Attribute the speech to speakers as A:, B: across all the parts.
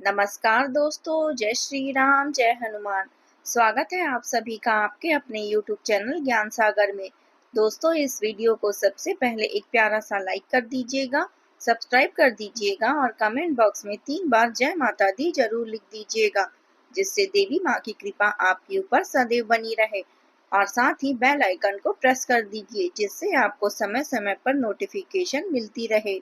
A: नमस्कार दोस्तों, जय श्री राम, जय हनुमान। स्वागत है आप सभी का आपके अपने YouTube चैनल ज्ञान सागर में। दोस्तों, इस वीडियो को सबसे पहले एक प्यारा सा लाइक कर दीजिएगा, सब्सक्राइब कर दीजिएगा और कमेंट बॉक्स में 3 बार जय माता दी जरूर लिख दीजिएगा, जिससे देवी माँ की कृपा आपके ऊपर सदैव बनी रहे। और साथ ही बेल आइकन को प्रेस कर दीजिए, जिससे आपको समय समय पर नोटिफिकेशन मिलती रहे।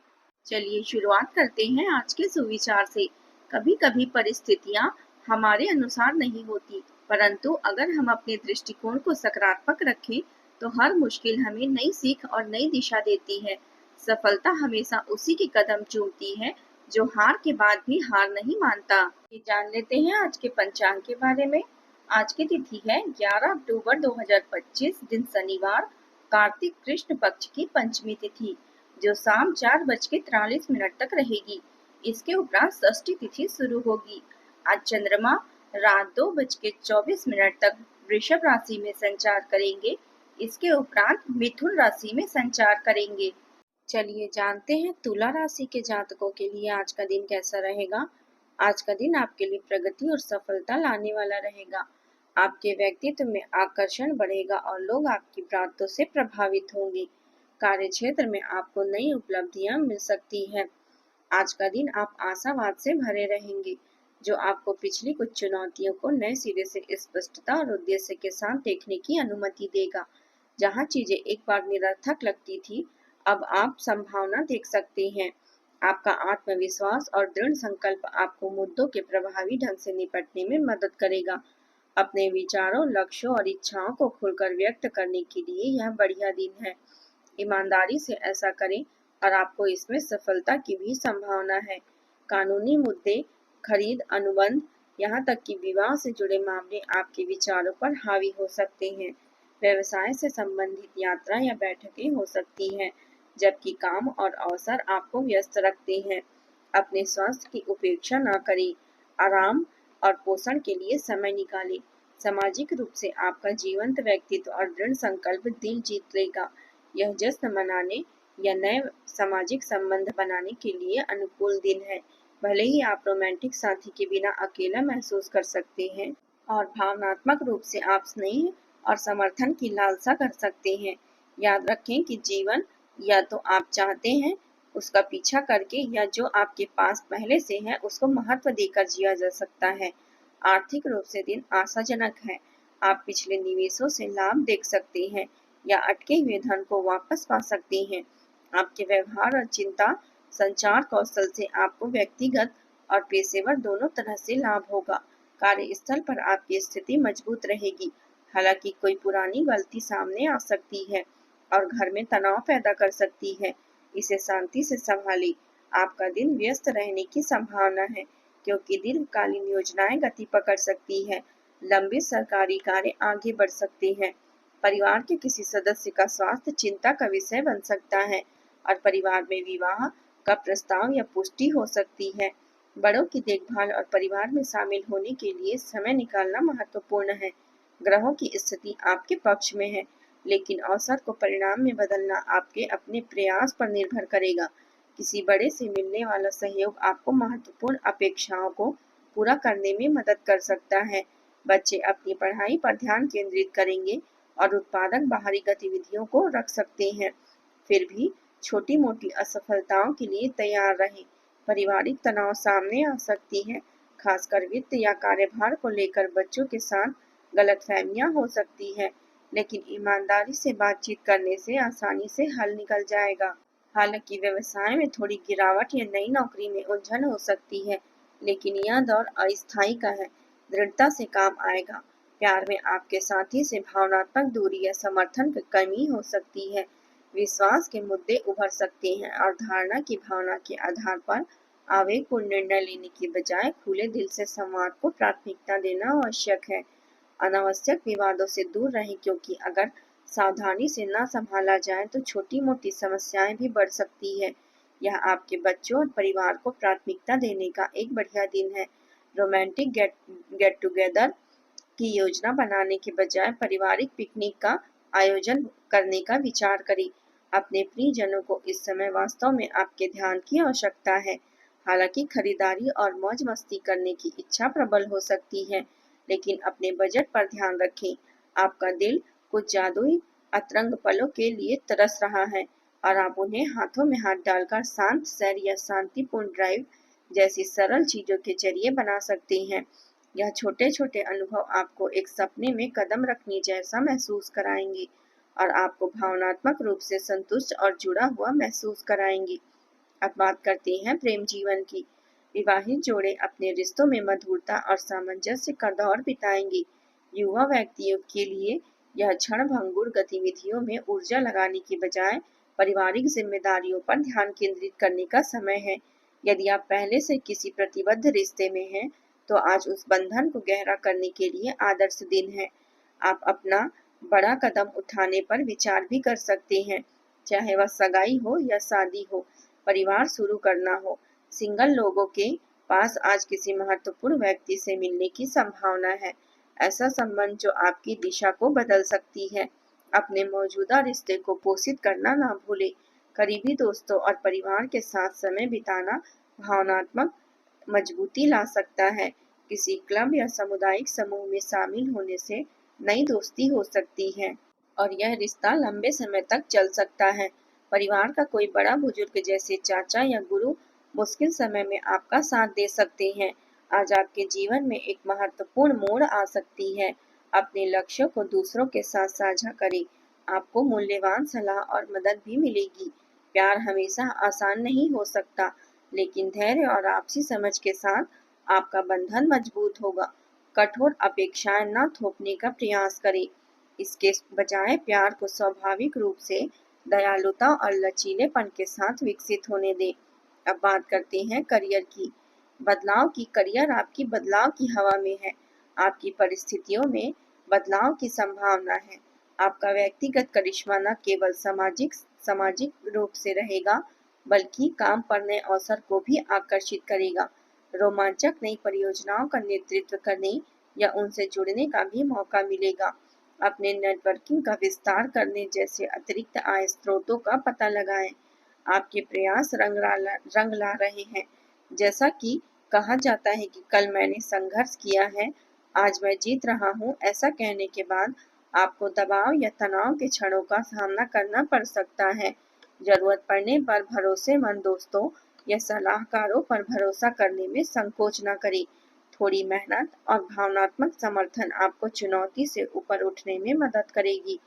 A: चलिए शुरुआत करते हैं आज के सुविचार से। कभी कभी परिस्थितियां हमारे अनुसार नहीं होती, परंतु अगर हम अपने दृष्टिकोण को सकारात्मक रखें तो हर मुश्किल हमें नई सीख और नई दिशा देती है। सफलता हमेशा उसी के कदम चूमती है जो हार के बाद भी हार नहीं मानता। ये जान लेते हैं आज के पंचांग के बारे में। आज की तिथि है 11 अक्टूबर 2025, दिन शनिवार, कार्तिक कृष्ण पक्ष की पंचमी तिथि, जो शाम 4:43 तक रहेगी। इसके उपरांत षष्ठी तिथि शुरू होगी। आज चंद्रमा रात 2:24 तक वृषभ राशि में संचार करेंगे। इसके उपरांत मिथुन राशि में संचार करेंगे। चलिए जानते हैं तुला राशि के जातकों के लिए आज का दिन कैसा रहेगा। आज का दिन आपके लिए प्रगति और सफलता लाने वाला रहेगा। आपके व्यक्तित्व में आकर्षण बढ़ेगा और लोग आपकी बातों से प्रभावित होंगे। कार्य क्षेत्र में आपको नई उपलब्धियां मिल सकती हैं। आज का दिन आप आशावाद से भरे रहेंगे, जो आपको पिछली कुछ चुनौतियों को नए सिरे से स्पष्टता और उद्देश्य के साथ देखने की अनुमति देगा। जहां चीजें एक बार निरर्थक लगती थी, अब आप संभावना देख सकते हैं। आपका आत्मविश्वास और दृढ़ संकल्प आपको मुद्दों के प्रभावी ढंग से निपटने में मदद करेगा। अपने विचारों, लक्ष्यों और इच्छाओं को खुलकर व्यक्त करने के लिए यह बढ़िया दिन है। ईमानदारी से ऐसा करें और आपको इसमें सफलता की भी संभावना है। कानूनी मुद्दे, खरीद, अनुबंध, यहाँ तक कि विवाह से जुड़े मामले आपके विचारों पर हावी हो सकते हैं। व्यवसाय से संबंधित यात्रा या बैठकें हो सकती हैं, जबकि काम और अवसर आपको व्यस्त रखते हैं। अपने स्वास्थ्य की उपेक्षा न करें। आराम और पोषण के लिए समय निकालें। सामाजिक रूप से आपका जीवंत व्यक्तित्व और दृढ़ संकल्प दिल जीत लेगा। यह जश्न मनाने या नए सामाजिक संबंध बनाने के लिए अनुकूल दिन है। भले ही आप रोमांटिक साथी के बिना अकेला महसूस कर सकते हैं और भावनात्मक रूप से आप स्नेह और समर्थन की लालसा कर सकते हैं। याद रखें कि जीवन या तो आप चाहते हैं उसका पीछा करके, या जो आपके पास पहले से है उसको महत्व देकर जिया जा सकता है। आर्थिक रूप से दिन आशाजनक है। आप पिछले निवेशों से लाभ देख सकते हैं या अटके हुए धन को वापस पा सकते हैं। आपके व्यवहार और चिंता संचार कौशल से आपको व्यक्तिगत और पेशेवर दोनों तरह से लाभ होगा। कार्यस्थल पर आपकी स्थिति मजबूत रहेगी, हालांकि कोई पुरानी गलती सामने आ सकती है और घर में तनाव पैदा कर सकती है। इसे शांति से संभालें। आपका दिन व्यस्त रहने की संभावना है, क्योंकि दीर्घकालीन योजनाएं गति पकड़ सकती है। लंबित सरकारी कार्य आगे बढ़ सकते हैं। परिवार के किसी सदस्य का स्वास्थ्य चिंता का विषय बन सकता है और परिवार में विवाह का प्रस्ताव या पुष्टि हो सकती है। बड़ों की देखभाल और परिवार में शामिल होने के लिए समय निकालना महत्वपूर्ण है। ग्रहों की स्थिति आपके पक्ष में है, लेकिन अवसर को परिणाम में बदलना आपके अपने प्रयास पर निर्भर करेगा। किसी बड़े से मिलने वाला सहयोग आपको महत्वपूर्ण अपेक्षाओं को पूरा करने में मदद कर सकता है। बच्चे अपनी पढ़ाई पर ध्यान केंद्रित करेंगे और उत्पादक बाहरी गतिविधियों को रख सकते हैं। फिर भी छोटी मोटी असफलताओं के लिए तैयार रहें। पारिवारिक तनाव सामने आ सकती है, खासकर वित्त या कार्यभार को लेकर बच्चों के साथ गलतफहमियां हो सकती है, लेकिन ईमानदारी से बातचीत करने से आसानी से हल निकल जाएगा। हालांकि व्यवसाय में थोड़ी गिरावट या नई नौकरी में उलझन हो सकती है, लेकिन यह दौर अस्थायी का है, दृढ़ता से काम आएगा। प्यार में आपके साथी से भावनात्मक दूरी या समर्थन की कमी हो सकती है। विश्वास के मुद्दे उभर सकते हैं और धारणा की भावना के आधार पर आवेगपूर्ण निर्णय लेने की बजाय खुले दिल से संवाद को प्राथमिकता देना आवश्यक है। अनावश्यक विवादों से दूर रहें, क्योंकि अगर सावधानी से न संभाला जाए तो छोटी मोटी समस्याएं भी बढ़ सकती है। यह आपके बच्चों और परिवार को प्राथमिकता देने का एक बढ़िया दिन है। रोमांटिक गेट टुगेदर की योजना बनाने के बजाय पारिवारिक पिकनिक का आयोजन करने का विचार करें। अपने प्रियजनों को इस समय वास्तव में आपके ध्यान की आवश्यकता है। हालांकि खरीदारी और मौज मस्ती करने की इच्छा प्रबल हो सकती है, लेकिन अपने बजट पर ध्यान रखें। आपका दिल कुछ जादुई अतरंग पलों के लिए तरस रहा है और आप उन्हें हाथों में हाथ डालकर शांत सैर या शांतिपूर्ण ड्राइव जैसी सरल चीजों के जरिए बना सकते हैं। यह छोटे छोटे अनुभव आपको एक सपने में कदम रखने जैसा महसूस कराएंगे और आपको भावनात्मक रूप से संतुष्ट और जुड़ा हुआ महसूस कराएंगे। अब बात करते हैं प्रेम जीवन की। विवाहित जोड़े अपने रिश्तों में मधुरता और सामंजस्य का दौर बिताएंगे। युवा व्यक्तियों के लिए यह क्षण भंगुर गतिविधियों में ऊर्जा लगाने की बजाय पारिवारिक जिम्मेदारियों पर ध्यान केंद्रित करने का समय है। यदि आप पहले से किसी प्रतिबद्ध रिश्ते में हैं, तो आज उस बंधन को गहरा करने के लिए आदर्श दिन है। आप अपना बड़ा कदम उठाने पर विचार भी कर सकते हैं, चाहे वह सगाई हो या शादी हो, परिवार शुरू करना हो। सिंगल लोगों के पास आज किसी महत्वपूर्ण व्यक्ति से मिलने की संभावना है, ऐसा संबंध जो आपकी दिशा को बदल सकती है। अपने मौजूदा रिश्ते को पोषित करना ना भूलें। करीबी दोस्तों और परिवार के साथ समय बिताना भावनात्मक मजबूती ला सकता है। किसी क्लब या सामुदायिक समूह में शामिल होने से नई दोस्ती हो सकती है और यह रिश्ता लंबे समय तक चल सकता है। परिवार का कोई बड़ा बुजुर्ग जैसे चाचा या गुरु मुश्किल समय में आपका साथ दे सकते हैं। आज आपके जीवन में एक महत्वपूर्ण मोड़ आ सकती है। अपने लक्ष्यों को दूसरों के साथ साझा करें। आपको मूल्यवान सलाह और मदद भी मिलेगी। प्यार हमेशा आसान नहीं हो सकता, लेकिन धैर्य और आपसी समझ के साथ आपका बंधन मजबूत होगा। कठोर अपेक्षाएं न थोपने का प्रयास करें। इसके बजाय प्यार को स्वाभाविक रूप से दयालुता और लचीलेपन के साथ विकसित होने दें। अब बात करते हैं करियर की। करियर आपकी बदलाव की हवा में है। आपकी परिस्थितियों में बदलाव की संभावना है। आपका व्यक्तिगत करिश्मा न केवल सामाजिक रूप से रहेगा, बल्कि काम पर नए अवसर को भी आकर्षित करेगा। रोमांचक नई परियोजनाओं का नेतृत्व करने या उनसे जुड़ने का भी मौका मिलेगा। अपने नेटवर्किंग का विस्तार करने जैसे अतिरिक्त आय स्रोतों का पता लगाएं। आपके प्रयास रंग ला रहे हैं। जैसा कि कहा जाता है कि कल मैंने संघर्ष किया है, आज मैं जीत रहा हूँ। ऐसा कहने के बाद आपको दबाव या तनाव के क्षणों का सामना करना पड़ सकता है। जरूरत पड़ने पर भरोसेमंद दोस्तों या सलाहकारों पर भरोसा करने में संकोच न करें। थोड़ी मेहनत और भावनात्मक समर्थन आपको चुनौती से ऊपर उठने में मदद करेगी।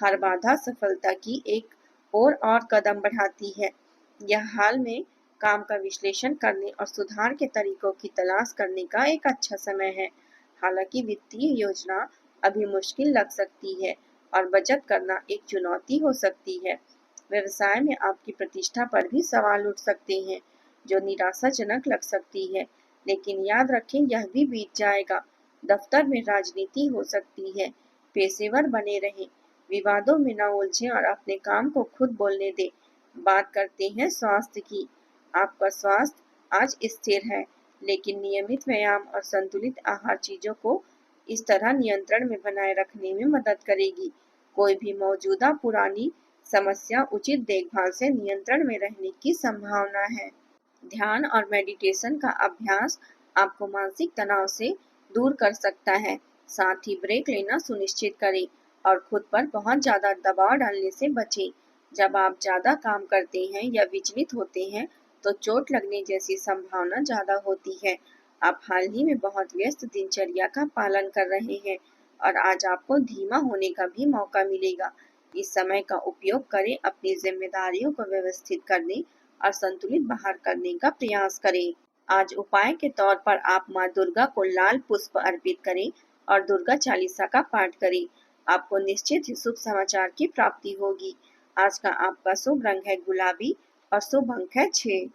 A: हर बाधा सफलता की एक और कदम बढ़ाती है। यह हाल में काम का विश्लेषण करने और सुधार के तरीकों की तलाश करने का एक अच्छा समय है। हालांकि वित्तीय योजना अभी मुश्किल लग सकती है और बचत करना एक चुनौती हो सकती है। व्यवसाय में आपकी प्रतिष्ठा पर भी सवाल उठ सकते हैं, जो निराशाजनक लग सकती है, लेकिन याद रखें यह भी बीत जाएगा। दफ्तर में राजनीति हो सकती है। पेशेवर बने रहें, विवादों में न उलझें और अपने काम को खुद बोलने दें। बात करते हैं स्वास्थ्य की। आपका स्वास्थ्य आज स्थिर है, लेकिन नियमित व्यायाम और संतुलित आहार चीजों को इस तरह नियंत्रण में बनाए रखने में मदद करेगी। कोई भी मौजूदा पुरानी समस्या उचित देखभाल से नियंत्रण में रहने की संभावना है। ध्यान और मेडिटेशन का अभ्यास आपको मानसिक तनाव से दूर कर सकता है। साथ ही ब्रेक लेना सुनिश्चित करें और खुद पर बहुत ज्यादा दबाव डालने से बचें। जब आप ज्यादा काम करते हैं या विचलित होते हैं, तो चोट लगने जैसी संभावना ज्यादा होती है। आप हाल ही में बहुत व्यस्त दिनचर्या का पालन कर रहे हैं और आज आपको धीमा होने का भी मौका मिलेगा। इस समय का उपयोग करें, अपनी जिम्मेदारियों को व्यवस्थित करने और संतुलित बाहर करने का प्रयास करें। आज उपाय के तौर पर आप माँ दुर्गा को लाल पुष्प अर्पित करें और दुर्गा चालीसा का पाठ करें। आपको निश्चित ही शुभ समाचार की प्राप्ति होगी। आज का आपका शुभ रंग है गुलाबी और शुभ अंक है 6।